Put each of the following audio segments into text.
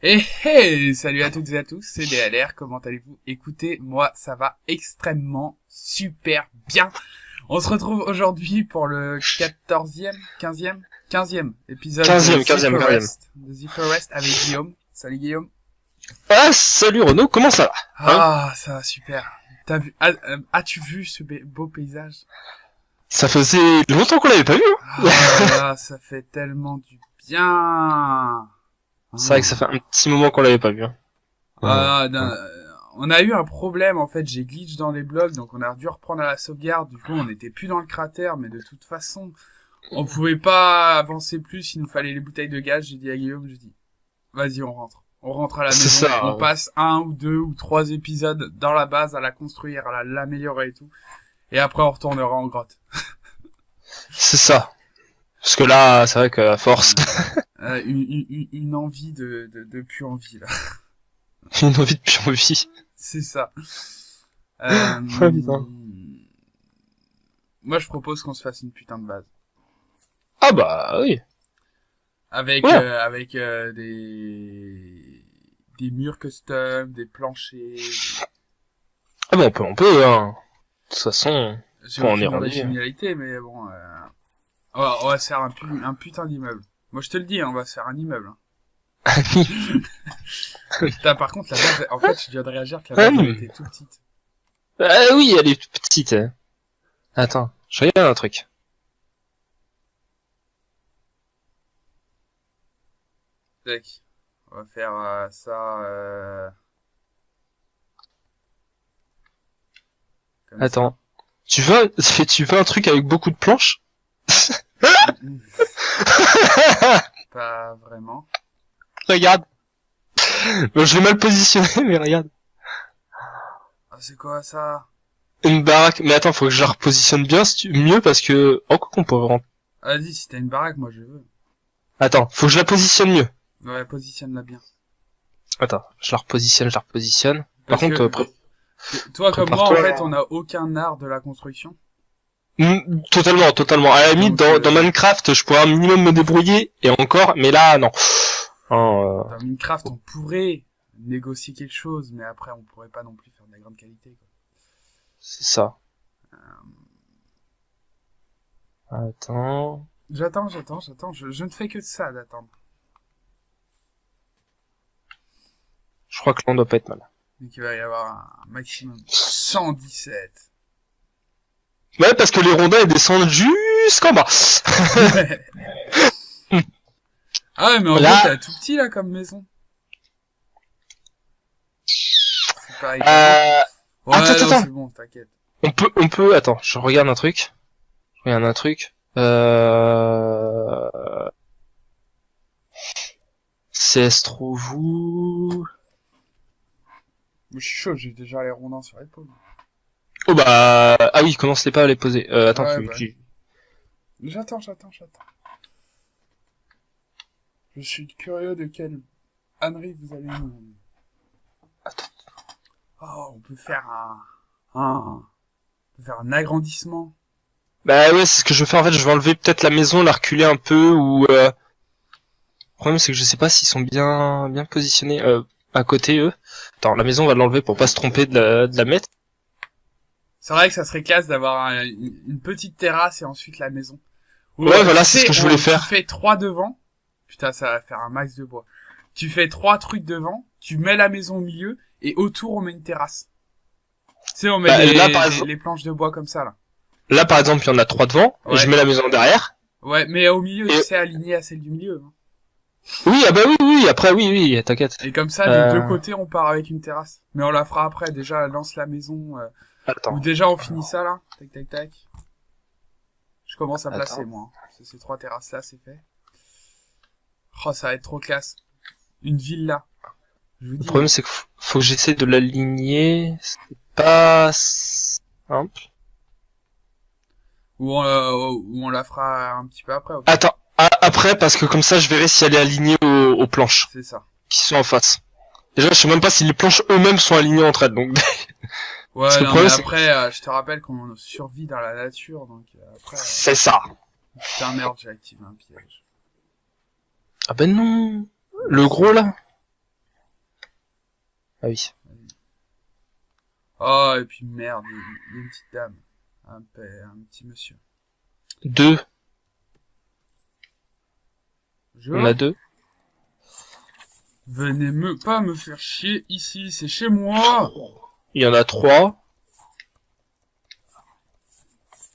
Salut à toutes et à tous, c'est DLR, comment allez-vous? Écoutez, moi ça va extrêmement super bien. On se retrouve aujourd'hui pour le 14e, 15e épisode 15e, de The Forest avec Guillaume. Salut Guillaume. Ah, salut Renaud, comment ça va? Ah, ça va super. As-tu vu ce beau paysage? Ça faisait longtemps qu'on l'avait pas vu, hein. Ah là, ça fait tellement du bien. C'est vrai que ça fait un petit moment qu'on l'avait pas vu, hein. On a eu un problème, en fait, j'ai glitch dans les blocs, donc on a dû reprendre à la sauvegarde, du coup on n'était plus dans le cratère, mais de toute façon, on pouvait pas avancer plus, il nous fallait les bouteilles de gaz, j'ai dit à Guillaume, vas-y on rentre. On rentre à la maison, ça, on passe 1 ou 2 ou 3 épisodes dans la base à la construire, à l'améliorer et tout, et après on retournera en grotte. C'est ça. Parce que là, c'est vrai qu'à force, Une envie de plus envie, là. j'ai une envie de plus envie. C'est ça. Putain. Moi, je propose qu'on se fasse une putain de base. Ah bah, oui. Avec, Ouais. des murs custom, des planchers. Ah bah, on peut, hein. De toute façon, J'ai on est aucune rendu. originalité, mais bon, on va se faire un putain d'immeuble. Moi, je te le dis, hein, on va se faire un immeuble. Hein. Putain, par contre, la base, en fait, je viens de réagir que la base, elle était tout petite. Ah oui, elle est toute petite, hein. Attends, je regarde un truc. Tac. On va faire ça, comme Attends. Tu veux un truc avec beaucoup de planches? ça. Pas vraiment. Regarde. Bon, je l'ai mal positionné, mais regarde. Ah, c'est quoi ça? Une baraque. Mais attends, faut que je la repositionne bien, mieux, parce que... Oh, quoi qu'on peut vraiment... Vas-y, si t'as une baraque, moi je veux. Attends, faut que je la positionne mieux. Ouais, positionne-la bien. Attends, je la repositionne. Par Parce contre, que toi comme moi, en prépare-toi. fait, on n'a aucun art de la construction. Totalement. À la limite, Donc, dans Minecraft, je pourrais un minimum me débrouiller, et encore, mais là, non. Hein, dans Minecraft, on pourrait négocier quelque chose, mais après, on pourrait pas non plus faire de la grande qualité, quoi. c'est ça. Attends... J'attends. Je ne fais que ça d'attendre. Je crois que là, on doit pas être mal. Donc, il va y avoir un maximum de 117. Ouais, parce que les rondins, ils descendent jusqu'en bas. Ah ouais, mais en Là- gros, t'as tout petit, là, comme maison. C'est pareil. Ouais, attends. non, c'est bon, t'inquiète. On peut, attends, je regarde un truc. CS trouve. Moi, je suis chaud, j'ai déjà les rondins sur l'épaule. Oh bah, ah oui, commence pas à les poser. Attends, Ouais, tu... J'attends. Je suis curieux de quelle ânerie vous allez nous... Attends. Oh, on peut faire on peut faire un agrandissement. Bah ouais, c'est ce que je veux faire en fait, je vais enlever peut-être la maison, la reculer un peu, ou le problème c'est que je sais pas s'ils sont bien positionnés à côté eux. Attends, la maison on va l'enlever pour pas se tromper de la mettre. C'est vrai que ça serait classe d'avoir une petite terrasse et ensuite la maison. Ou, Ouais, voilà, tu c'est sais, ce que je voulais faire. Tu fais 3 devant. Putain, ça va faire un max de bois. Tu fais 3 trucs devant, tu mets la maison au milieu, et autour on met une terrasse. Tu sais, on met les planches de bois comme ça, là. Là par exemple, il y en a 3 devant, Ouais. et je mets la maison derrière. Ouais, mais au milieu, tu sais, aligné à celle du milieu. Hein. Oui, ah bah oui, après oui, t'inquiète. Et comme ça, des deux côtés, on part avec une terrasse. Mais on la fera après. Déjà, lance la maison. Attends. Ou déjà, on finit ça, là. Tac. Je commence à placer, moi. Hein. Ces 3 terrasses-là, c'est fait. Oh, ça va être trop classe. Une ville, là. Je vous dis. Le problème c'est que faut que j'essaie de l'aligner. C'est pas simple. Ou on la fera un petit peu après. Okay. Attends, après parce que comme ça je verrai si elle est alignée aux planches C'est ça. qui sont en face. Déjà je sais même pas si les planches eux-mêmes sont alignées entre elles donc. Ouais, non, mais après, je te rappelle qu'on survit dans la nature, donc après... C'est ça. Putain, merde, j'ai activé un piège. Ah ben non. Le gros là. Ah oui. Oh, et puis merde, il y a une petite dame. Un petit monsieur. 2. Je... On a 2. Venez pas me faire chier ici, c'est chez moi. Il y en a 3.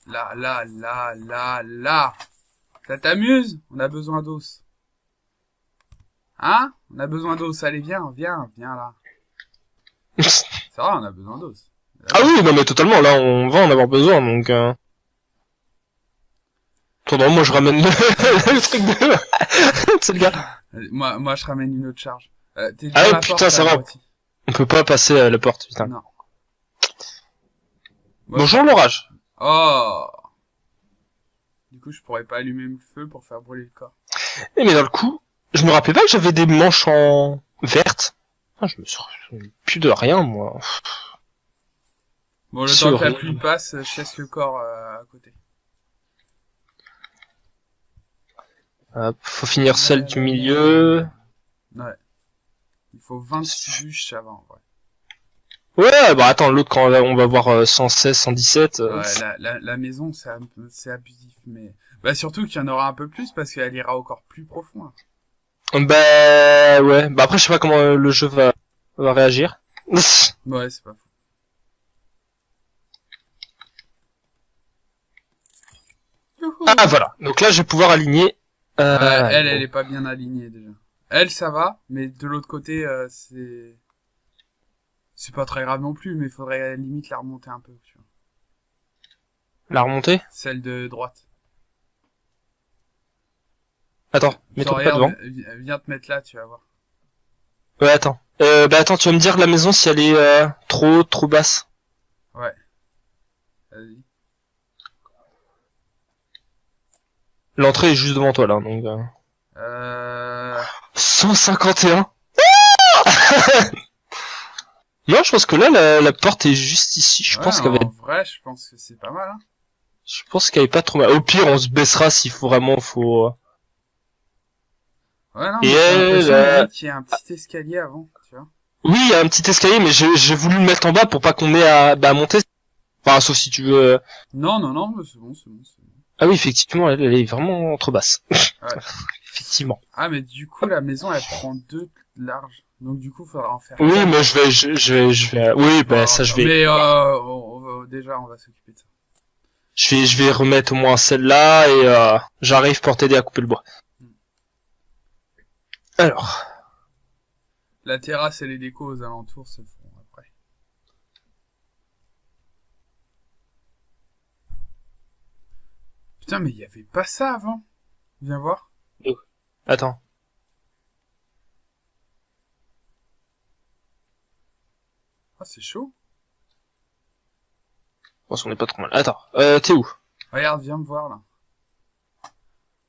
Là. Ça t'amuse? On a besoin d'os. Hein? On a besoin d'os. Allez, viens là. C'est vrai, on a besoin d'os. Ah oui, non mais totalement, là on va en avoir besoin, donc... Attends, moi je ramène le truc de... C'est le gars. Moi, je ramène une autre charge. T'es Ah devant ouais, la putain, porte, ça là, va. Broti. On peut pas passer à la porte, putain. Non. Bonjour l'orage. Oh. Du coup, je pourrais pas allumer le feu pour faire brûler le corps. Eh mais dans le coup, je me rappelais pas que j'avais des manches en vertes. Ah, je me souviens plus de rien, moi. Bon, le C'est temps que la horrible. pluie passe, je laisse le corps à côté. Faut finir celle du milieu. Ouais. Il faut 26 bûches avant, ouais. Ouais, bah attends, l'autre quand on va voir 116, 117... Ouais, la maison, c'est abusif, mais... Bah, surtout qu'il y en aura un peu plus, parce qu'elle ira encore plus profond, là. Bah ouais, bah après je sais pas comment le jeu va réagir. Ouais, c'est pas fou. Youhou. Ah voilà, donc là je vais pouvoir aligner... Ouais, elle est pas bien alignée, déjà. Elle, ça va, mais de l'autre côté, c'est pas très grave non plus, mais il faudrait à la limite la remonter un peu, tu vois. La remontée. Celle de droite. Attends, mets-toi pas Regarde, devant. viens te mettre là, tu vas voir. Ouais, attends. Bah attends, tu vas me dire la maison si elle est trop basse. Ouais. Vas-y. L'entrée est juste devant toi là, donc... 151. Non, je pense que là, la porte est juste ici. Je pense qu'elle va en être... vrai, je pense que c'est pas mal, hein. Je pense qu'elle est pas trop mal. Au pire, on se baissera s'il faut vraiment, faut... Ouais, non, Et mais j'ai l'impression elle, limite qu'il y a un petit escalier avant, tu vois. Oui, il y a un petit escalier, mais j'ai voulu le mettre en bas pour pas qu'on ait à monter. Enfin, sauf si tu veux... Non, mais c'est bon. Ah oui, effectivement, elle est vraiment trop basse. Ouais. Effectivement. Ah, mais du coup, la maison, elle prend 2 larges. Donc, du coup, faudra en faire Oui, quatre. mais je vais... Oui, bah ça je vais... Mais, déjà, on va s'occuper de ça. Je vais remettre au moins celle-là et j'arrive pour t'aider à couper le bois. Alors... La terrasse et les décos aux alentours se font après. Putain, mais il y avait pas ça avant. Viens voir. Attends. Ah, c'est chaud. Bon, on est pas trop mal. Attends, t'es où? Regarde, viens me voir, là.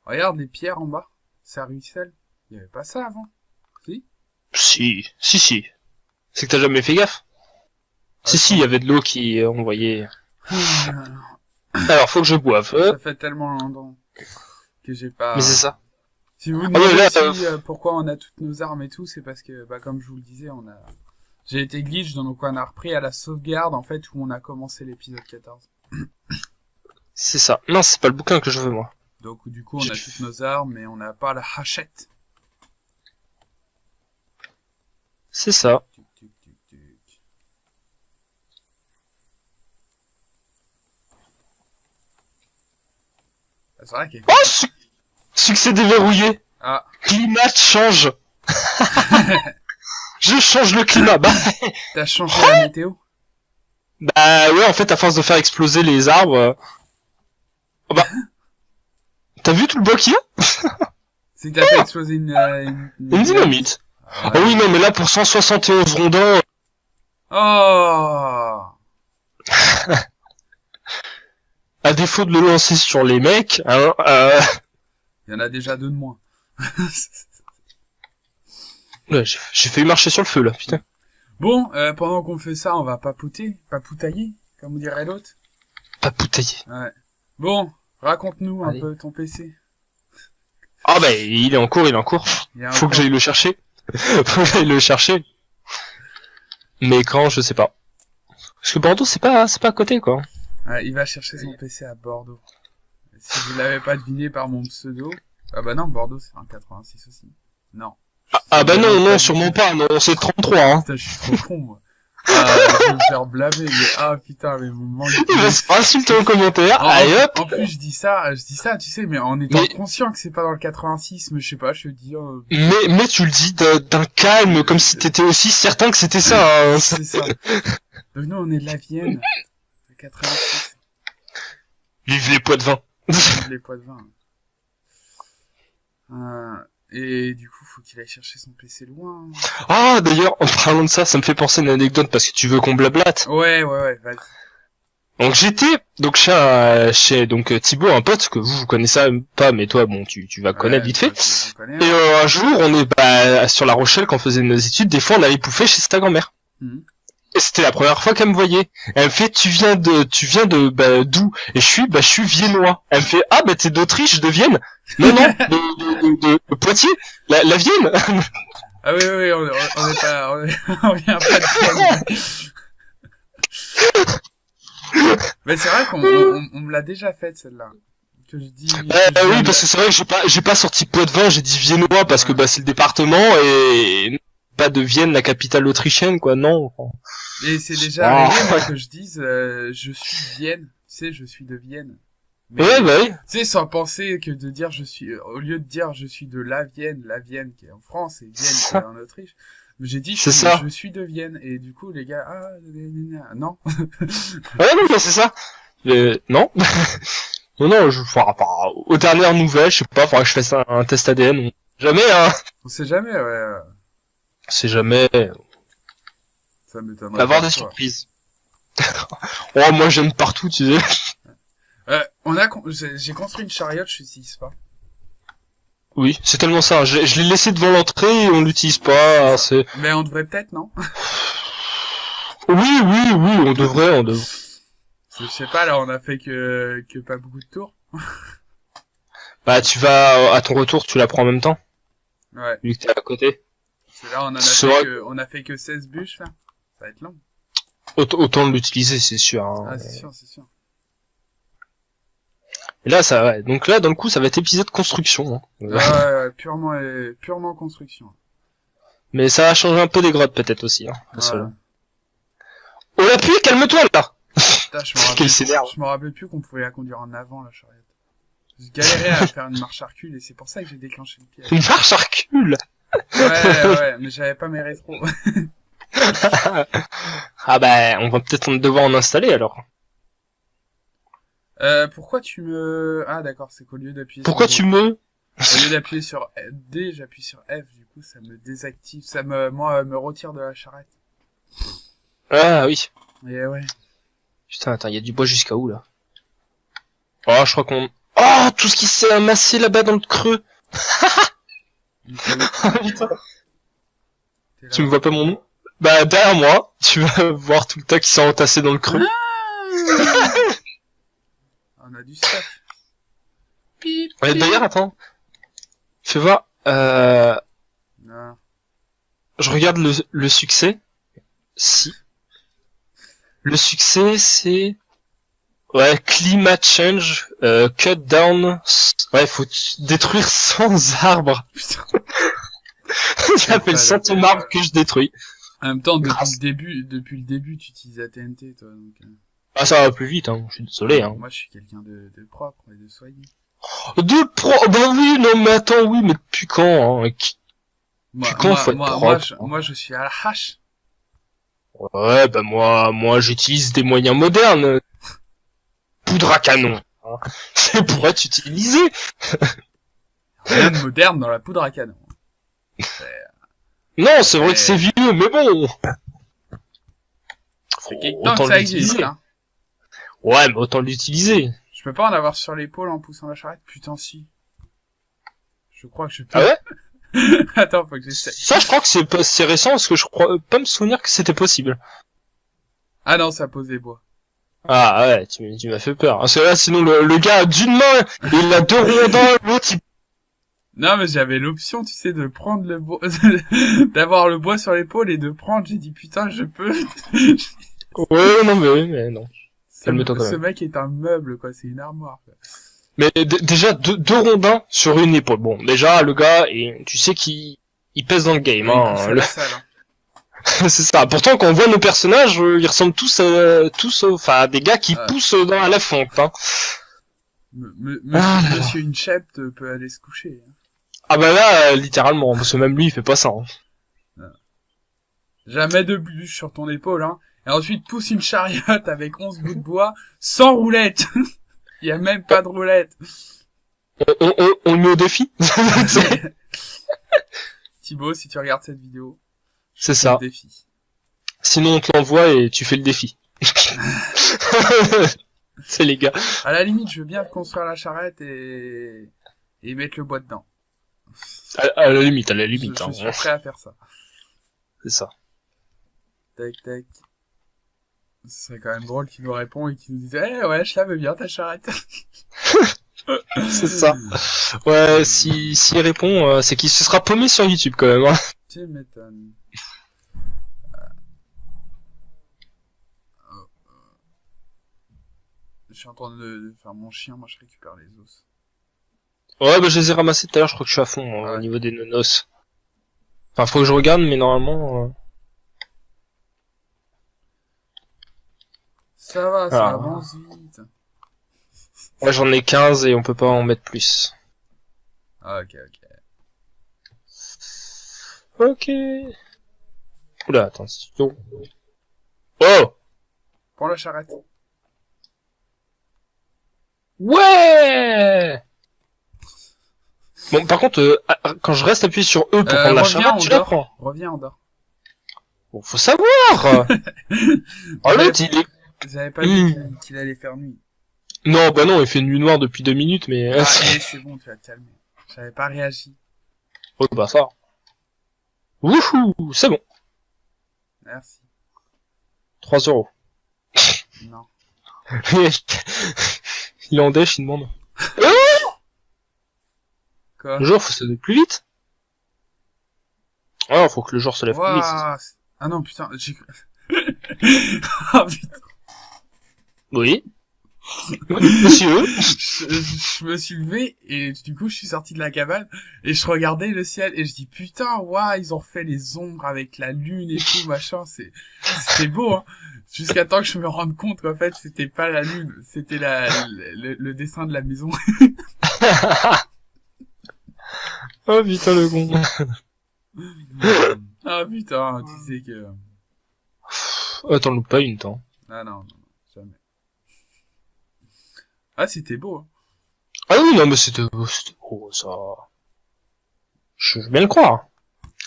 Regarde les pierres en bas. Ça ruisselle. Il y avait pas ça avant. Si? Si. C'est que t'as jamais fait gaffe? Si, il y avait de l'eau qui envoyait... Alors, faut que je boive. Ça fait tellement longtemps que j'ai pas... Mais c'est ça. Si vous ouais, demandez là, aussi, pourquoi on a toutes nos armes et tout, c'est parce que, bah, comme je vous le disais, j'ai été glitch, donc on a repris à la sauvegarde, en fait, où on a commencé l'épisode 14. C'est ça. Non, c'est pas le bouquin que je veux, moi. Donc, du coup, on a toutes nos armes, mais on n'a pas la hachette. C'est ça. Tuc. Ah, c'est vrai qu'il y a... Oh, succès déverrouillé. Ah. Climat change. Je change le climat. Bah T'as changé la météo? ouais, en fait, à force de faire exploser les arbres... Oh bah... T'as vu tout le bois qu'il y a? C'est que t'as fait exploser une dynamite. Ouais. Oh oui, non, mais là, pour 171 rondins... Oh. À défaut de le lancer sur les mecs, hein, Il y en a déjà 2 de moins. Ouais, j'ai failli marcher sur le feu, là, putain. Bon, pendant qu'on fait ça, on va papoutailler, comme on dirait l'autre. Papoutailler. Ouais. Bon, raconte-nous un Allez. peu ton PC. Ah bah, il est en cours. Il y a Faut que j'aille le chercher. Mais quand, je sais pas. Parce que Bordeaux, c'est pas à côté, quoi. Il va chercher son PC à Bordeaux. Si vous l'avez pas deviné par mon pseudo... Ah bah non, Bordeaux, c'est un 86 aussi. Non. Ah bah non, sûrement pas, non, c'est 33, hein. Putain, je suis trop con, moi. Je vais me faire blâmer, mais putain, mais mon manque de... Il va se faire insulter en commentaire, allez hop. En plus, je dis ça, tu sais, mais en étant conscient que c'est pas dans le 86, mais je sais pas, je te dis... Mais tu le dis d'un calme, comme si t'étais aussi certain que c'était ça, hein. C'est ça. Donc nous, on est de la Vienne. Le 86. Vive les poids de vin. Vive les poids de vin. Et du coup, faut qu'il aille chercher son PC loin. Ah, d'ailleurs, en parlant de ça, ça me fait penser à une anecdote parce que tu veux qu'on blablate. Ouais, vas-y. Donc j'étais chez Thibaut, un pote que vous connaissez pas, mais toi bon tu vas connaître vite fait. Et un jour on est sur La Rochelle quand on faisait nos études, des fois on allait pouffer chez sa grand-mère. Et c'était la première fois qu'elle me voyait. Elle me fait tu viens de d'où? Et je suis viennois. Elle me fait ah bah t'es d'Autriche, de Vienne? Non de Poitiers, la Vienne. Ah oui on est pas on vient pas de Vienne. Mais c'est vrai qu'on me l'a déjà faite celle-là. Que je dis. Oui, parce que c'est vrai que j'ai pas sorti Poitvin, j'ai dit viennois parce que c'est le département et pas de Vienne, la capitale autrichienne, quoi. Non. Et c'est déjà arrivé moi que je dise je suis de Vienne, tu sais, je suis de Vienne. Mais, ouais, bah oui. Tu sais, sans penser que de dire je suis, au lieu de dire je suis de la Vienne qui est en France et Vienne qui est en Autriche. J'ai dit je suis de Vienne et du coup les gars non. Ouais non mais c'est ça. Non. non aux dernières nouvelles, je sais pas, faudra que je fasse un test ADN. Jamais hein. On sait jamais ouais. C'est jamais. Ça m'étonnerait. Avoir des surprises. Oh moi j'aime partout tu sais. J'ai construit une chariote, je l'utilise pas. Oui, c'est tellement ça. Je l'ai laissé devant l'entrée et on l'utilise pas. Mais on devrait peut-être, non? Oui, on devrait. Je sais pas, là, on a fait que pas beaucoup de tours. Bah, tu vas, à ton retour, tu la prends en même temps. Ouais. Vu que t'es à côté. C'est là, on a fait que 16 bûches, là. Ça va être long. Autant l'utiliser, c'est sûr. Hein. Ah, c'est sûr. Et là, donc là, dans le coup, ça va être épisode construction. Hein. Ouais, purement construction. Mais ça va changer un peu des grottes, peut-être aussi. Hein, ouais. Oh l'appui, calme-toi, là. Putain, je me rappelais plus qu'on pouvait la conduire en avant, la charrette. Je galérais à faire une marche à recul, et c'est pour ça que j'ai déclenché le piège. Une marche à recul? Ouais, mais j'avais pas mes rétros. Ah bah, on va peut-être devoir en installer, alors. Pourquoi tu me... Ah d'accord, c'est qu'au lieu d'appuyer Pourquoi sur... tu me... Au lieu d'appuyer sur D, j'appuie sur F, du coup ça me désactive, me retire de la charrette. Ah oui. Et ouais. Putain, attends, il y a du bois jusqu'à où, là? Oh, je crois qu'on... Oh, tout ce qui s'est amassé là-bas dans le creux. Putain. Tu me vois pas mon nom? Bah, derrière moi, tu vas voir tout le tas qui s'est entassé dans le creux. On a du stock. Ouais, d'ailleurs, attends. Fais voir, Non. je regarde le succès. Si. Le succès, c'est... Ouais, climate change, cut down... Ouais, faut détruire 100 arbres. Putain. Ça fait le 100e arbre que je détruis. En même temps, depuis le début, tu utilises la TNT, toi, donc... Ah, ça va plus vite, hein. Je suis désolé, hein. Moi, je suis quelqu'un de propre et de soigné. Bah oui, non, mais attends, oui, mais depuis quand, hein? Moi, je suis à la hache. Ouais, bah moi, j'utilise des moyens modernes. Poudre à canon. Hein. C'est pour être utilisé. Rien de moderne dans la poudre à canon. Non, c'est vrai que c'est vieux, mais bon. C'est quelque temps que ça existe, hein. Ouais, mais autant l'utiliser. Je peux pas en avoir sur l'épaule en poussant la charrette? Putain, si. Je crois que je peux. Ah ouais? Attends, faut que j'essaie. Ça, je crois que c'est récent, parce que je crois pas me souvenir que c'était possible. Ah non, ça pose des bois. Ah ouais, tu m'as fait peur. Parce que là, sinon, le gars, d'une main, il a deux rondins, l'autre, il... Non, mais j'avais l'option, tu sais, de prendre le bois, d'avoir le bois sur l'épaule et de prendre. J'ai dit, putain, je peux. Ouais, non, mais oui, mais non. Calme-toi quand Ce même. mec est un meuble, quoi. C'est une armoire, quoi. Mais déjà, deux rondins sur une épaule. Bon, déjà, le gars, et tu sais qu'il pèse dans le game, Ouais, il hein. pousse à la salle, hein. C'est ça. Pourtant, quand on voit nos personnages, ils ressemblent enfin, à des gars qui Ouais. poussent à la fonte, hein. Ah là là. Monsieur Inchept peut aller se coucher, hein. Ah bah là, littéralement, parce que même lui, il fait pas ça, hein. Jamais de bûche sur ton épaule, hein. Et ensuite, pousse une chariote avec 11 bouts de bois, sans roulette. Il y a même pas de roulette. On le met au défi. Thibaut, si tu regardes cette vidéo, C'est je te ça. défie. Sinon, on te l'envoie et tu fais le défi. C'est les gars. À la limite, je veux bien construire la charrette et mettre le bois dedans. À la limite, Je hein. suis prêt à faire ça. C'est ça. Tac, tac. Ce serait quand même drôle qu'il nous répond et qu'il nous dise, eh ouais, je la veux bien, ta charrette. C'est ça. Ouais, s'il répond, c'est qu'il se sera paumé sur YouTube quand même, hein. Tu m'étonnes. Je suis en train de faire mon chien, moi je récupère les os. Ouais, bah je les ai ramassés tout à l'heure, je crois que je suis à fond Ouais. au niveau des nonos. Enfin, faut que je regarde, mais normalement... Ça va, ça Ah. avance vite. Ouais, j'en ai 15 et on peut pas en mettre plus. Ah, ok, ok. Ok. Oula, attention. Oh! Prends la charrette. Ouais! Bon, par contre, quand je reste appuyé sur E pour prendre la reviens, charrette, on tu la dort. prends. Reviens, on dort. Bon, faut savoir! Oh, l'autre, il est... J'avais pas dit qu'il allait faire nuit. Non, bah non, il fait nuit noire depuis 2 minutes, mais... Ah, c'est bon, tu vas te calmer. J'avais pas réagi. Oh, bah ça. Wouhou! C'est bon. Merci. 3 euros. Non. Il est en dèche, il demande. Quoi? Le jour, faut se lever plus vite. Ah, faut que le jour se lève plus vite. Ouah, ah non, putain, j'ai cru... Ah putain, Oui. Monsieur. je me suis levé et du coup je suis sorti de la cabane et je regardais le ciel et je dis putain, waouh, ils ont refait les ombres avec la lune et tout, machin, c'était beau, hein. Jusqu'à temps que je me rende compte qu'en fait c'était pas la lune, c'était le dessin de la maison. Oh putain, le con. Ah putain, tu sais que... Attends, loupe pas une, temps. Ah non, jamais. Ah, c'était beau, hein. Ah oui, non, mais c'était beau, ça. Je veux bien le croire.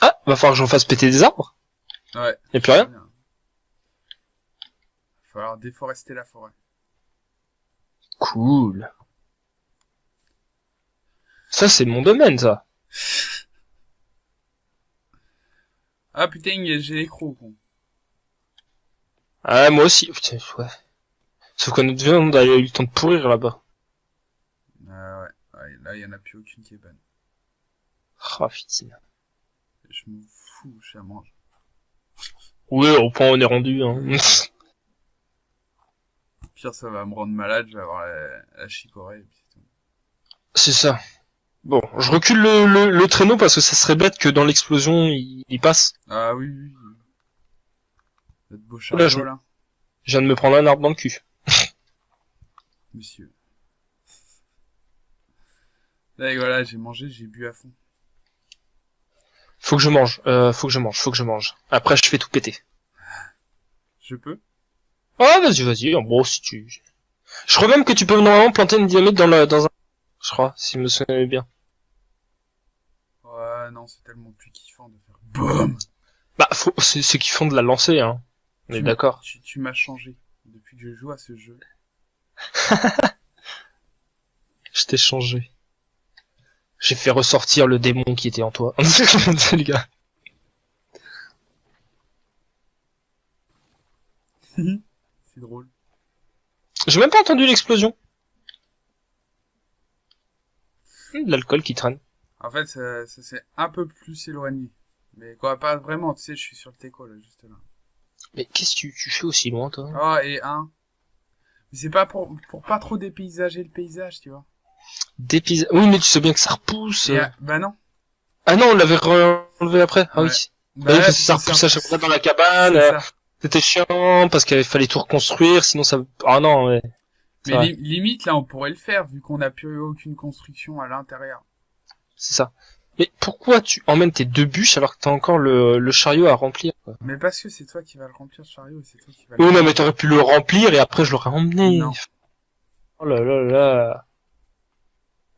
Ah, va falloir que j'en fasse péter des arbres. Ouais. Y'a plus rien. Il va falloir déforester la forêt. Cool. Ça, c'est mon domaine, ça. Ah putain, j'ai les crocs, con. Ah, moi aussi. Putain, ouais. Sauf que notre viande a eu le temps de pourrir là-bas. Ouais. Là, il y en a plus aucune qui est bonne. Ah, putain. Je m'en fous, je la mange. Ouais, au point où on est rendu, hein. Pire, ça va me rendre malade, je vais avoir la chicorée, et puis c'est tout. C'est ça. Bon, je recule le traîneau parce que ça serait bête que dans l'explosion, il passe. Ah oui. Votre beau Oula, chariot, là. Je viens de me prendre un arbre dans le cul. Monsieur. Là, et voilà, j'ai mangé, j'ai bu à fond. Faut que je mange. Après, je fais tout péter. Je peux? Ah, vas-y. En gros, si tu... Je crois même que tu peux normalement planter une dynamite dans un... Je crois, si je me souviens bien. Ouais, non, c'est tellement plus kiffant de faire BOOM! Bah, c'est qu'ils font de la lancer, hein. On est d'accord. Tu m'as changé depuis que je joue à ce jeu. Je t'ai changé. J'ai fait ressortir le démon qui était en toi. C'est le gars. C'est drôle. J'ai même pas entendu l'explosion. De l'alcool qui traîne. En fait, ça s'est un peu plus éloigné. Mais quoi, pas vraiment, tu sais, je suis sur le teco, là, juste là. Mais qu'est-ce que tu fais aussi loin, toi? Oh, et un. Mais c'est pas pour pas trop dépaysager le paysage, tu vois. Oui, mais tu sais bien que ça repousse. Bah non. Ah non, on l'avait enlevé après. Ah Ouais. oui. Bah Oui, ouais, parce que ça repoussait à chaque fois dans la cabane. c'est ça. C'était chiant parce qu'il fallait tout reconstruire, sinon ça... Ah non, ouais. C'est Mais vrai. limite, là, on pourrait le faire, vu qu'on n'a plus aucune construction à l'intérieur. C'est ça. Mais pourquoi tu emmènes tes 2 bûches alors que t'as encore le chariot à remplir, quoi? Mais parce que c'est toi qui vas le remplir, ce chariot, et c'est toi qui vas Oui, non, mais t'aurais pu le remplir et après je l'aurais emmené. Non. Oh là là là.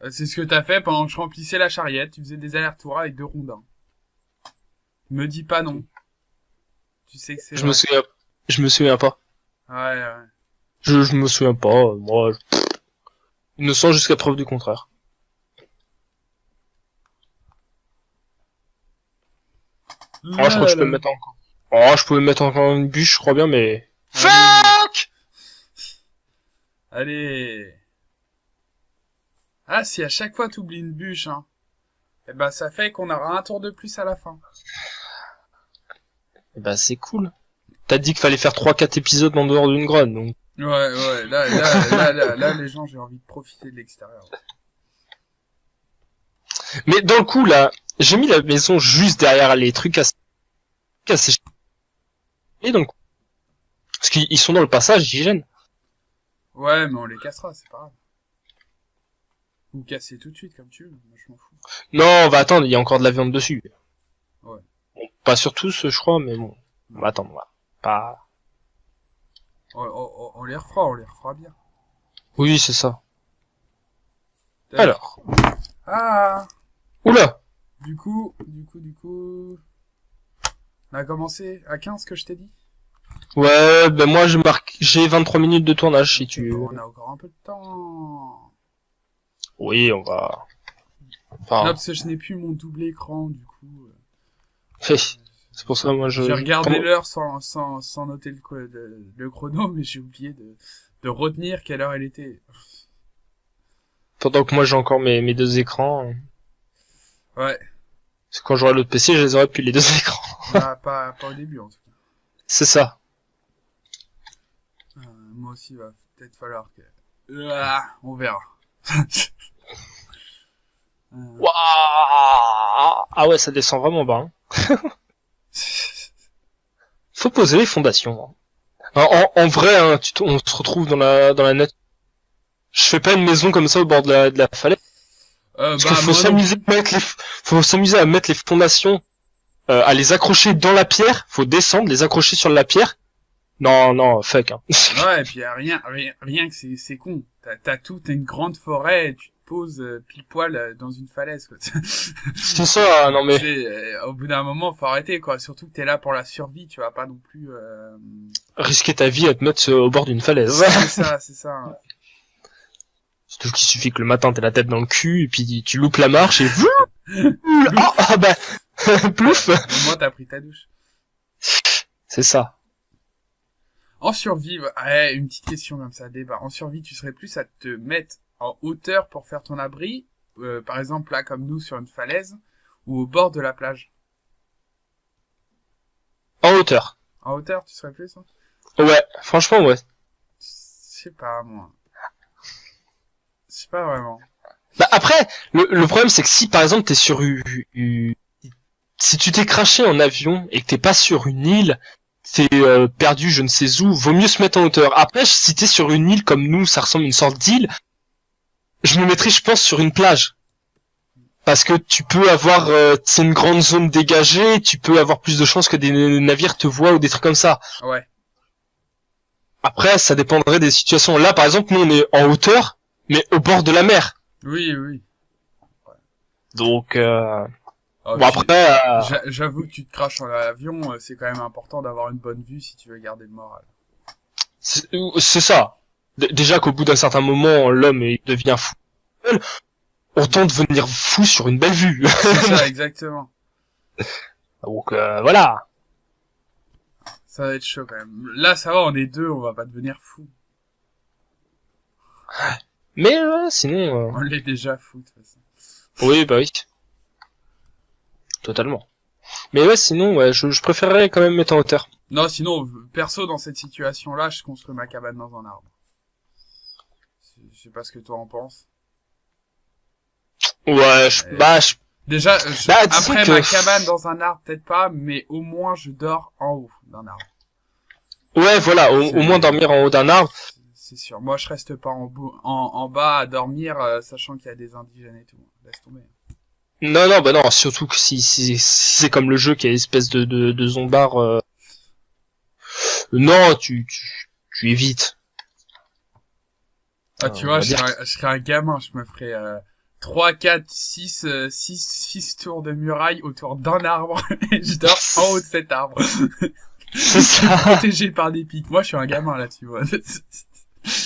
C'est ce que t'as fait pendant que je remplissais la charriette, tu faisais des allers-retours avec 2 rondins. Me dis pas non. Tu sais que c'est Je me souviens pas. Ouais. Je me souviens pas, moi. Innocent jusqu'à preuve du contraire. Oh, je crois que je peux me mettre encore. Oh, je pouvais me mettre encore une bûche, je crois bien, mais... Fuck! Allez. Ah, si à chaque fois t'oublies une bûche, hein. Eh ben, ça fait qu'on aura un tour de plus à la fin. Eh ben, c'est cool. T'as dit qu'il fallait faire 3-4 épisodes en dehors d'une grotte, donc... Ouais, là, les gens, j'ai envie de profiter de l'extérieur. Mais dans le coup, là, j'ai mis la maison juste derrière les trucs à sécher. Et donc, parce qu'ils sont dans le passage, ils gênent. Ouais, mais on les cassera, c'est pas grave. Ou casser tout de suite, comme tu veux, moi je m'en fous. Non, on va attendre, il y a encore de la viande dessus. Ouais. Bon, pas sur tous, je crois, mais bon. On va attendre, voilà. Pas... On les refera bien. Oui, c'est ça. Alors. Ah! Oula! Du coup, on a commencé à 15 que je t'ai dit? Ouais, ben moi j'ai 23 minutes de tournage si tu... On a encore un peu de temps. Oui, on va... Non, Enfin, parce que je n'ai plus mon double écran, du coup. c'est pour ça, moi je... J'ai regardé l'heure sans noter le chrono, mais j'ai oublié de retenir quelle heure elle était. Pendant que moi j'ai encore mes 2 écrans. Ouais. Parce que quand j'aurai l'autre PC, je les aurai plus les 2 écrans. Bah, pas au début, en tout cas. C'est ça. Moi aussi, il va peut-être falloir que... on verra. Waouh! Ah ouais, ça descend vraiment bas. Hein. Faut poser les fondations. Hein. En vrai, hein, on se retrouve dans la nature. Je fais pas une maison comme ça au bord de la falaise. Parce qu'il faut s'amuser à mettre les fondations, à les accrocher dans la pierre. Faut descendre, les accrocher sur la pierre. Non, fuck. Hein. Ouais, et puis rien que c'est con. T'as une grande forêt, et tu te poses pile poil dans une falaise, quoi. C'est ça, non mais... Au bout d'un moment, faut arrêter, quoi. Surtout que t'es là pour la survie, tu vas pas non plus... Risquer ta vie à te mettre au bord d'une falaise. C'est ça. Surtout qu'il suffit que le matin t'aies la tête dans le cul, et puis tu loupes la marche, et... bah... Plouf. Au moins, t'as pris ta douche. C'est ça. En survie, une petite question comme ça, débat. En survie, tu serais plus à te mettre en hauteur pour faire ton abri, par exemple là comme nous sur une falaise, ou au bord de la plage? En hauteur. En hauteur, tu serais plus, hein? Ouais, franchement, ouais. Je sais pas, moi. Je sais pas vraiment. Bah après, le problème c'est que si par exemple t'es sur si tu t'es craché en avion et que t'es pas sur une île, t'es perdu je ne sais où, vaut mieux se mettre en hauteur. Après, si t'es sur une île comme nous, ça ressemble à une sorte d'île, je me mettrais, je pense, sur une plage. Parce que tu peux avoir, c'est une grande zone dégagée, tu peux avoir plus de chances que des navires te voient ou des trucs comme ça. Ouais. Après, ça dépendrait des situations. Là, par exemple, nous on est en hauteur, mais au bord de la mer. Oui. Donc, Oh, bon après... J'avoue que tu te craches en avion, c'est quand même important d'avoir une bonne vue si tu veux garder le moral. C'est ça. Déjà qu'au bout d'un certain moment, l'homme il devient fou. Autant devenir fou sur une belle vue. C'est ça, exactement. Donc voilà. Ça va être chaud quand même. Là, ça va, on est deux, on va pas devenir fou. Mais sinon... On l'est déjà fou, de toute façon. Oui, bah oui. totalement. Mais ouais, sinon, ouais, je préférerais quand même mettre en hauteur. Non, sinon, perso, dans cette situation-là, je construis ma cabane dans un arbre. Je sais pas ce que toi en penses. Ouais, Déjà, disons après que- ma cabane dans un arbre, peut-être pas, mais au moins je dors en haut d'un arbre. Ouais, voilà, au moins dormir en haut d'un arbre. C'est sûr. Moi, je reste pas en bas à dormir, sachant qu'il y a des indigènes et tout. Laisse tomber. Non, non, bah non, surtout que si c'est comme le jeu qui a une espèce de zombard, non, tu évites. Ah, tu on vois, va je dire serais un gamin, je me ferais 3, 4, 6 tours de muraille autour d'un arbre et je dors en haut de cet arbre. C'est ça. Protégé par des pics. Moi, je suis un gamin là, tu vois.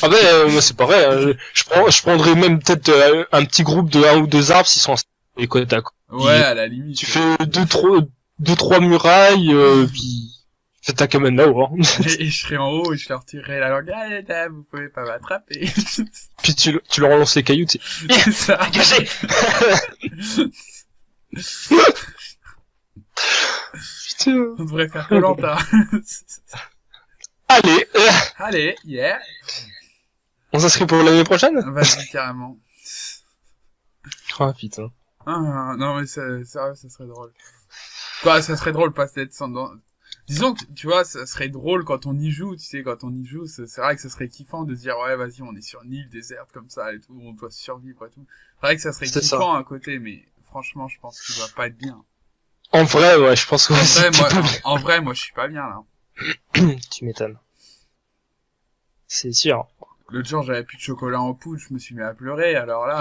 Ah ben, moi c'est pareil, hein, je prendrais même peut-être un petit groupe de 1 ou 2 arbres s'ils sont installés côte à côte. Ouais, à la limite. Tu fais deux, trois murailles, puis fais ta cabane là-haut, hein. Et je serais en haut et je leur tirerais la langue. Ah, là, vous pouvez pas m'attraper. Puis tu leur relances les cailloux, tu sais. C'est ça. Dégagez. Putain. On devrait faire Koh-Lanta. Allez, Allez, yeah. on s'inscrit pour l'année prochaine? Vas-y, carrément. Ah putain. Ah, non, mais ça serait drôle. Quoi, ça serait drôle, pas d'être sans... Disons que, tu vois, ça serait drôle quand on y joue, tu sais, quand on y joue, c'est vrai que ça serait kiffant de se dire, ouais, vas-y, on est sur une île déserte comme ça et tout, on doit survivre et tout. C'est vrai que ça serait C'est kiffant à côté, mais franchement, je pense que ça va pas être bien. En vrai, ouais, je pense que En vrai, moi, je suis pas bien, là. tu m'étonnes. C'est sûr. L'autre jour, j'avais plus de chocolat en poudre, je me suis mis à pleurer, alors là...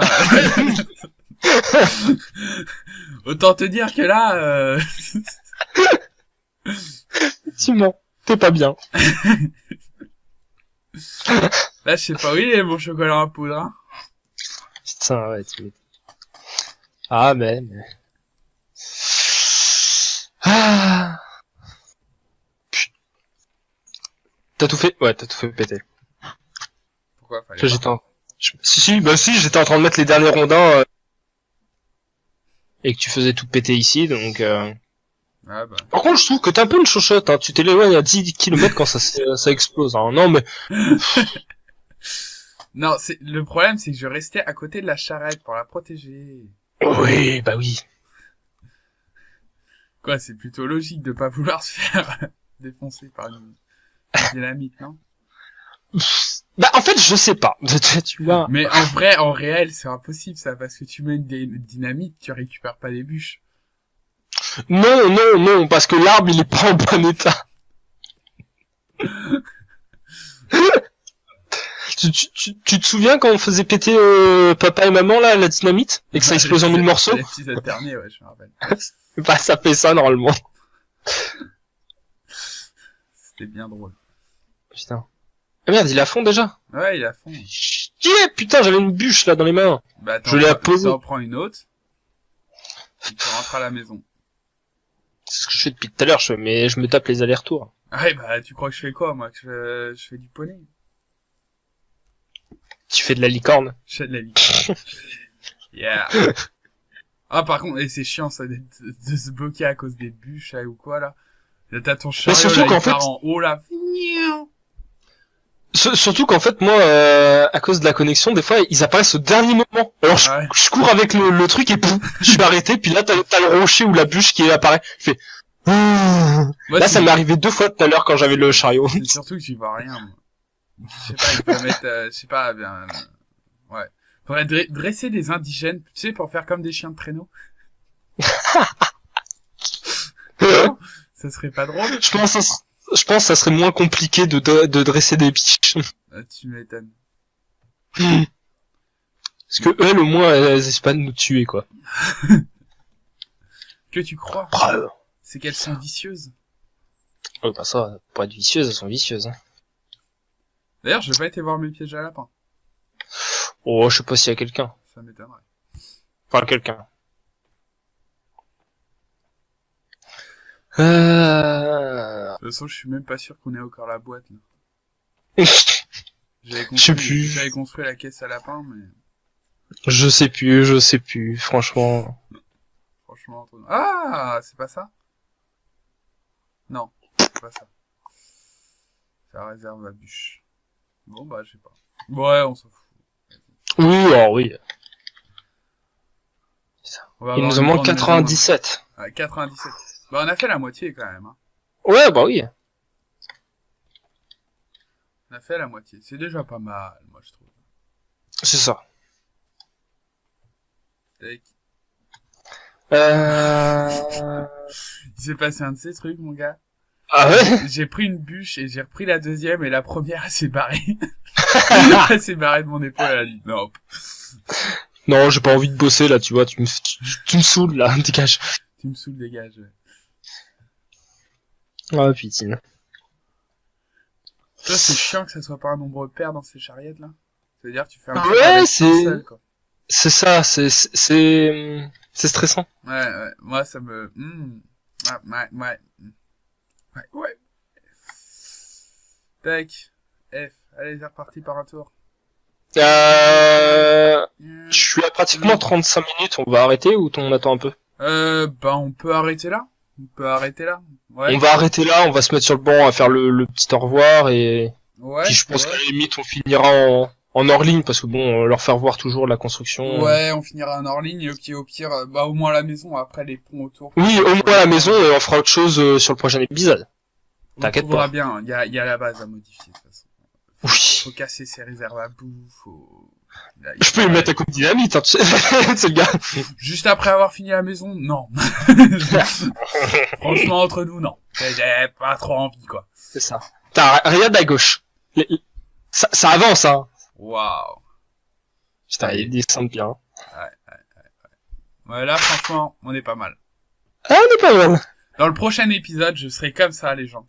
Autant te dire que là... Effectivement, t'es pas bien. Là, je sais pas où il est, mon chocolat en poudre, hein. Putain, ouais, tu m'étonnes. Ah, mais... Ah. Putain. T'as tout fait? Ouais, t'as tout fait péter. Pourquoi fallait Ça, j'étais en... Si, j'étais en train de mettre les derniers rondins, et que tu faisais tout péter ici, donc Ah bah... Par contre, je trouve que t'es un peu une chochotte, hein. Tu t'éloignes à 10 km quand ça explose, hein. Non, mais... Non, le problème, c'est que je restais à côté de la charrette pour la protéger. Oui, bah oui. Quoi, c'est plutôt logique de pas vouloir se faire défoncer par une dynamite, non? Bah, en fait, je sais pas. Tu vois. Mais en vrai, en réel, c'est impossible, ça, parce que tu mets une dynamite, tu récupères pas des bûches. Non, parce que l'arbre, il est pas en bon état. Tu te souviens quand on faisait péter papa et maman, là, la dynamite, et que ça explose en 1000 morceaux? L'épisode dernier, ouais, je me rappelle. Bah, ça fait ça, normalement. C'était bien drôle. Putain. Ah merde, il est à fond, déjà? Ouais, il est à fond. Yeah, putain, j'avais une bûche, là, dans les mains. Bah, Je l'ai posée. t'en prends une autre. Et tu rentres à la maison. C'est ce que je fais depuis tout à l'heure, je me tape les allers-retours. Ah ouais, bah, tu crois que je fais quoi, moi? Que je fais du poney. Tu fais de la licorne. Je fais de la vie. Yeah. Ah, par contre, et c'est chiant, ça, de se bloquer à cause des bûches, là, ou quoi, là. Là, t'as ton chariot, surtout là, qu'en il part fait- en haut, là. Surtout qu'en fait, moi, à cause de la connexion, des fois, ils apparaissent au dernier moment. Alors, Ouais. je cours avec le truc et pouf, je suis arrêté, puis là, t'as le rocher ou la bûche qui apparaît. Je fais... Moi, Là, c'est- ça m'est arrivé 2 fois tout à l'heure quand j'avais le chariot. C'est surtout que j'y vois rien, moi. Je sais pas, il faut mettre, je sais pas, bien, ouais. Faudrait dresser des indigènes, tu sais, pour faire comme des chiens de traîneau. Non, ça serait pas drôle. Je pense que ça serait moins compliqué de dresser des biches. Ah, tu m'étonnes. Parce que elles, au moins, elles essaient pas de nous tuer, quoi. Que tu crois? Bravo. C'est qu'elles sont vicieuses. Oh, bah ça, pour être vicieuses, elles sont vicieuses, hein. D'ailleurs, je vais pas été voir mes pièges à lapin. Oh, je sais pas s'il y a quelqu'un. Ça m'étonnerait. Enfin, quelqu'un. De toute façon, je suis même pas sûr qu'on ait encore la boîte, là. Je sais plus. J'avais construit la caisse à lapin, mais Je sais plus, franchement. franchement, entre nous. Ah, c'est pas ça? Non, c'est pas ça. Ça réserve la bûche. Bon, bah, je sais pas. Ouais, on s'en fout. Oui, alors oui. On va Il avoir nous en une manque grande maison, 97. hein. Ouais, 97. Bah, on a fait la moitié, quand même, hein. Ouais, bah oui. On a fait la moitié. C'est déjà pas mal, moi, je trouve. C'est ça. Tac. Euh... Il s'est passé un de ces trucs, mon gars. Ah ouais? J'ai pris une bûche et j'ai repris la deuxième et la première, elle s'est barrée. Elle s'est barrée de mon épaule, elle a dit, non. Non, j'ai pas envie de bosser là, tu vois, tu me saoules là, dégage. Tu me saoules, dégage. Ah putain. Toi, c'est chiant que ça soit pas un nombre pair dans ces charriettes, là. C'est-à-dire que tu fais un Ouais, avec un c'est- seul, quoi. C'est ça, c'est stressant. Ouais, moi, ça me... Ouais. Ouais. Tac. F. Allez, c'est reparti par un tour. Je suis à pratiquement 35 minutes, on va arrêter ou on attend un peu? Bah, on peut arrêter là. Ouais. On va arrêter là, on va se mettre sur le banc à faire le petit au revoir et Ouais. puis je pense ouais. qu'à la limite on finira en hors ligne parce que bon, leur faire voir toujours la construction. Ouais, on finira en hors ligne et au pire, bah, au moins la maison, après les ponts autour. Oui, au moins à la maison et on fera autre chose sur le prochain épisode. On t'inquiète trouvera pas. bien, il y a la base à modifier, de toute façon. Oui. Faut casser ses réserves à bouffe, faut... Là, Je peux lui mettre un coup de dynamite, hein, tu sais. C'est le gars. Juste après avoir fini la maison, non. Franchement, entre nous, non. J'ai pas trop envie, quoi. C'est ça. Regarde à gauche. Ça avance, hein. Waouh. Putain, ils descendent bien. Ouais, là, franchement, on est pas mal. Ah, on est pas mal. Dans le prochain épisode, je serai comme ça, les gens.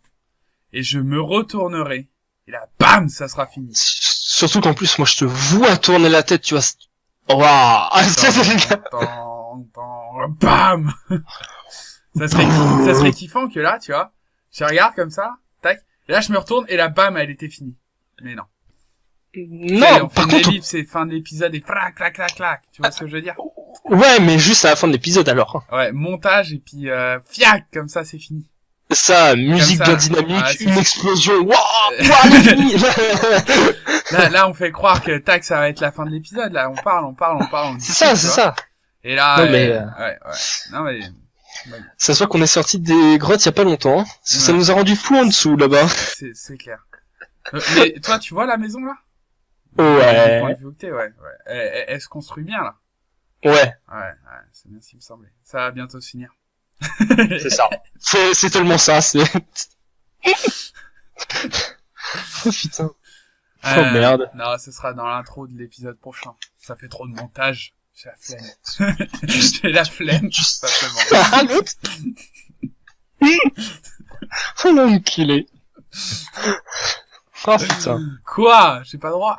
Et je me retournerai. Et là, bam, ça sera fini. Surtout qu'en plus, moi, je te vois tourner la tête, tu vois. Waouh. Bam. Ça serait kiffant que là, tu vois. Je regarde comme ça, tac. Et là, je me retourne et là, bam, elle était finie. Mais non. Non, on fait par une contre, ellipse et fin de l'épisode et clac, clac, clac, clac. Tu vois ce que je veux dire? ouais, mais juste à la fin de l'épisode, alors. Ouais, montage et puis, fiac, comme ça, c'est fini. Ça, musique ça. bien dynamique, Ah, c'est une ça. explosion. Waouh, elle est finie. Là, on fait croire que, tac, ça va être la fin de l'épisode, là. On parle. On C'est ça, discute, c'est tu vois. ça. Et là, Non, mais, ouais. Non, mais, Ça se voit qu'on est sorti des grottes il y a pas longtemps. Hein. Ça Ouais. nous a rendu fou en dessous, là-bas. c'est clair. Mais, toi, tu vois la maison, là? Ouais. Ouais. Elle se construit bien, là. Ouais, Ouais, c'est bien ce qui me semblait. Ça va bientôt se finir. c'est ça. C'est tellement ça, c'est... Oh putain. Oh merde. Non, ce sera dans l'intro de l'épisode prochain. Ça fait trop de montage. J'ai la flemme. J'ai la flemme, tout simplement. Ah, l'autre. Oh l'enculé. Oh putain. Quoi? J'ai pas droit?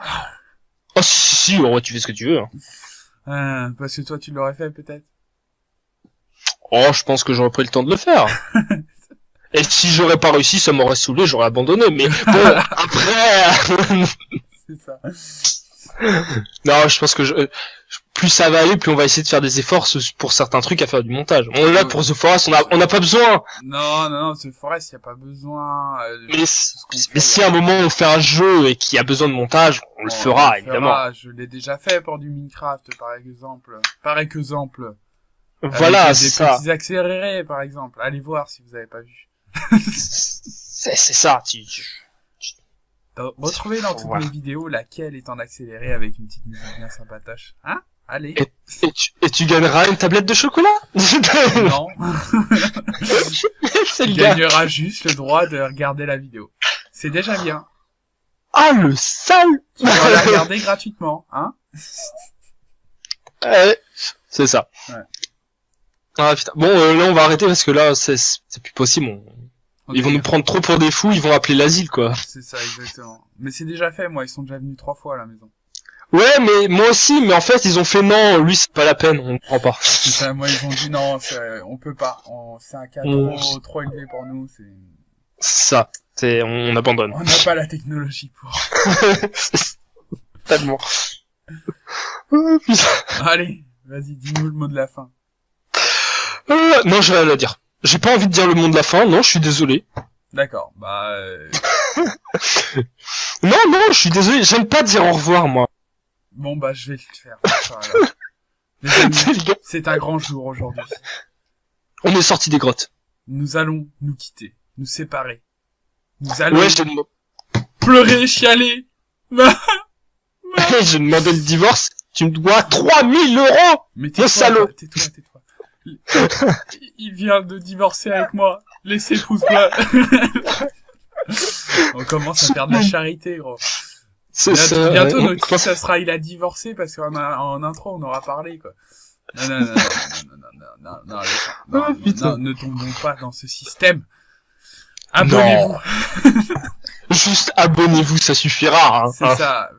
Oh si, en vrai tu fais ce que tu veux. Hein. Parce que toi, tu l'aurais fait, peut-être? Oh, je pense que j'aurais pris le temps de le faire. Et si j'aurais pas réussi, ça m'aurait saoulé, j'aurais abandonné. Mais bon, après... C'est ça. Non, je pense que plus ça va aller, plus on va essayer de faire des efforts pour certains trucs à faire du montage. On est là pour The Forest, on n'a pas besoin. Non, The Forest, y a pas besoin. Mais si à un moment on fait un jeu et qu'il y a besoin de montage, on le fera, évidemment. Je l'ai déjà fait pour du Minecraft, par exemple. Voilà, Avec c'est des ça. petits accélérés, par exemple. Allez voir si vous avez pas vu. C'est ça. Retrouvez dans toutes Voilà. mes vidéos laquelle est en accéléré avec une petite musique bien sympatoche. Hein? Allez. Et tu gagneras une tablette de chocolat. Non. C'est Tu le gars. gagneras juste le droit de regarder la vidéo. C'est déjà bien. Ah, le sale. Tu pourras la regarder gratuitement, hein? C'est ça. Ouais. Ah putain. Bon, là on va arrêter parce que là c'est plus possible. Ils vont nous prendre trop pour des fous, ils vont appeler l'asile quoi. C'est ça, exactement. Mais c'est déjà fait, moi, ils sont déjà venus 3 fois à la maison. Ouais, mais moi aussi, mais en fait ils ont fait non, lui c'est pas la peine, on ne prend pas. C'est ça, moi, ils ont dit non, on peut pas. C'est un cas trop élevé pour nous, C'est ça. On abandonne. on n'a pas la technologie pour. Tellement. Oh, putain. Allez, vas-y, dis-nous le mot de la fin. Non, j'ai rien à dire. J'ai pas envie de dire le mot de la fin, non, je suis désolé. D'accord, bah... Non, je suis désolé, j'aime pas dire au revoir, moi. Bon, bah, je vais le faire. Voilà. Les amis, c'est un grand jour aujourd'hui. On est sorti des grottes. Nous allons nous quitter, nous séparer. Nous allons Ouais, j'ai demandé pleurer, chialer. j'ai demandé le divorce, tu me dois 3000 €! Mais Mon salaud. tais-toi. Il vient de divorcer avec moi. Laissez pouce bleu. On commence à faire de la charité, gros. C'est ça. Bientôt, Ouais, notre titre, ça sera il a divorcé parce en intro, on aura parlé, quoi. Non, ne tombons pas dans ce système. Abonnez-vous. Juste abonnez-vous, ça suffira. Hein. C'est ça.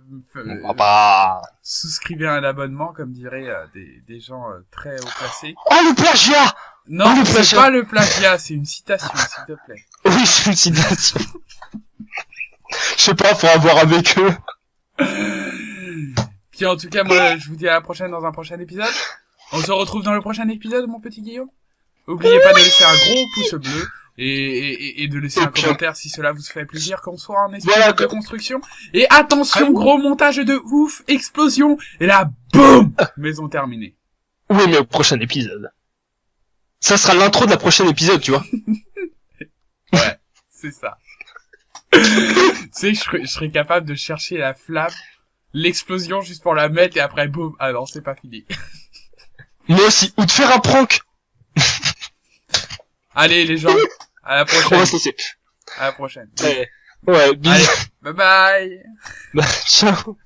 Bah... Souscrivez à un abonnement, comme diraient des gens très haut placés. Oh, le plagiat! Non, le c'est plagiat. pas le plagiat, c'est une citation, s'il te plaît. Oui, c'est une citation. Je sais pas, faut avoir avec eux. Puis en tout cas, moi, je vous dis à la prochaine dans un prochain épisode. On se retrouve dans le prochain épisode, mon petit Guillaume. Oubliez pas de laisser un gros pouce bleu et de laisser un commentaire si cela vous fait plaisir, qu'on soit en esprit de construction. Et attention, gros montage de ouf, explosion, et là, boum, maison terminée. Oui, mais au prochain épisode. Ça sera l'intro de la prochaine épisode, tu vois. Ouais, c'est ça. Tu sais, je serais capable de chercher la flamme, l'explosion juste pour la mettre et après boum. Ah non, c'est pas fini. Moi aussi. Ou de faire un prank. Allez les gens, à la prochaine. On va se laisser. À la prochaine. Ouais, bisous. Allez, bye bye. Ciao.